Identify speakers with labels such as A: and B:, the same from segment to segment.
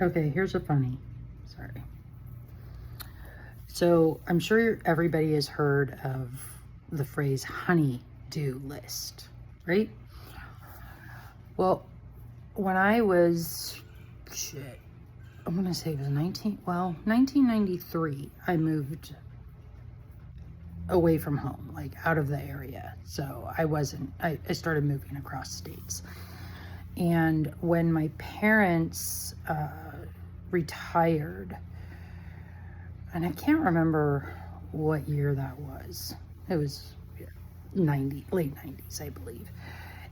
A: Okay, here's a funny. Sorry. So I'm sure everybody has heard of the phrase honey-do list, right? Well, when I was, I'm going to say it was 1993, I moved away from home, like out of the area. So I started moving across states. And when my parents retired, and I can't remember what year that was. It was late 90s, I believe.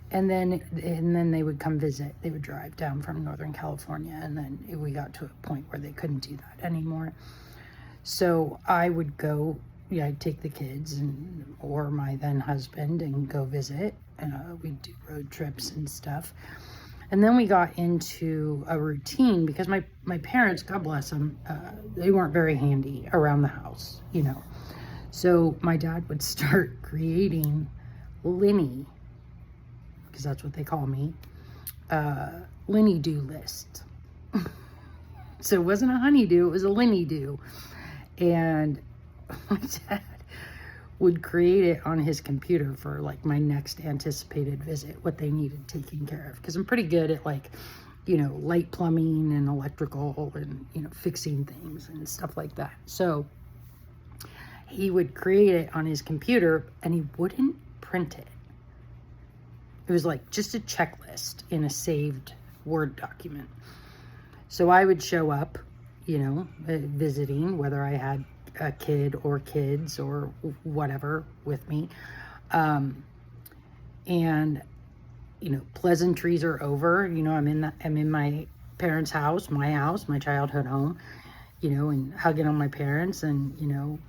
A: And then they would come visit. They would drive down from Northern California, and then we got to a point where they couldn't do that anymore. So I would go, I'd take the kids or my then husband and go visit. We'd do road trips and stuff. And then we got into a routine because my parents, God bless them, they weren't very handy around the house, So my dad would start creating Lynnie, because that's what they call me, Lynnie Do list. So it wasn't a honeydew, it was a Lynnie Do. And my dad would create it on his computer for like my next anticipated visit, what they needed taken care of. Because I'm pretty good at light plumbing and electrical and, fixing things and stuff like that. So he would create it on his computer and he wouldn't print it. It was like just a checklist in a saved Word document. So I would show up, visiting, whether I had a kid or kids or whatever with me. And, pleasantries are over. I'm in my parents' house, my childhood home, and hugging on my parents and,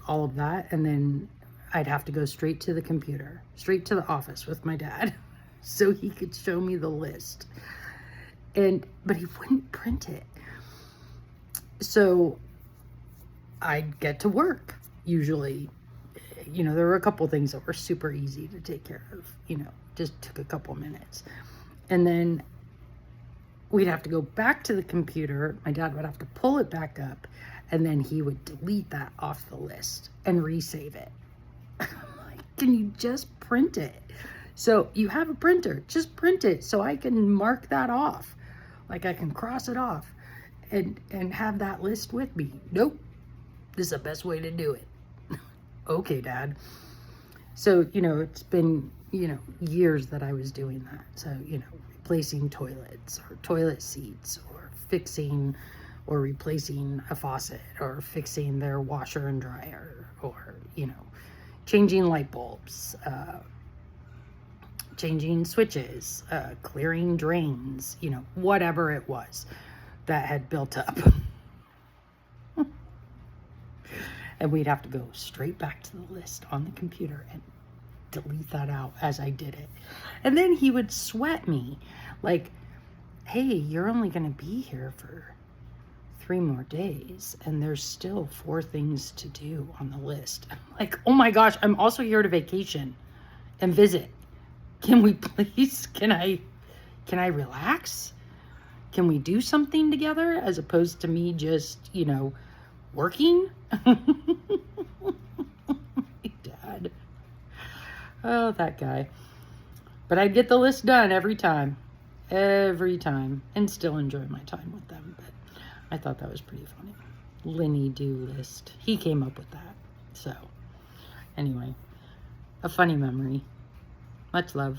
A: all of that. And then I'd have to go straight to the computer, straight to the office with my dad so he could show me the list. But he wouldn't print it. So I'd get to work. Usually, there were a couple things that were super easy to take care of, just took a couple minutes. And then we'd have to go back to the computer. My dad would have to pull it back up, and then he would delete that off the list and resave it. I'm like, can you just print it? So you have a printer, just print it so I can mark that off. Like I can cross it off and have that list with me. Nope. This is the best way to do it. Okay, Dad. So, it's been, years that I was doing that. So, replacing toilets or toilet seats or fixing or replacing a faucet or fixing their washer and dryer or, changing light bulbs, changing switches, clearing drains, whatever it was that had built up. And we'd have to go straight back to the list on the computer and delete that out as I did it. And then he would sweat me like, hey, you're only going to be here for 3 more days and there's still 4 things to do on the list. I'm like, oh my gosh, I'm also here to vacation and visit. Can we please, can I relax? Can we do something together as opposed to me just, working? My dad. Oh, that guy. But I'd get the list done every time, and still enjoy my time with them. But I thought that was pretty funny. Lynnie Do list. He came up with that. So, anyway, a funny memory. Much love.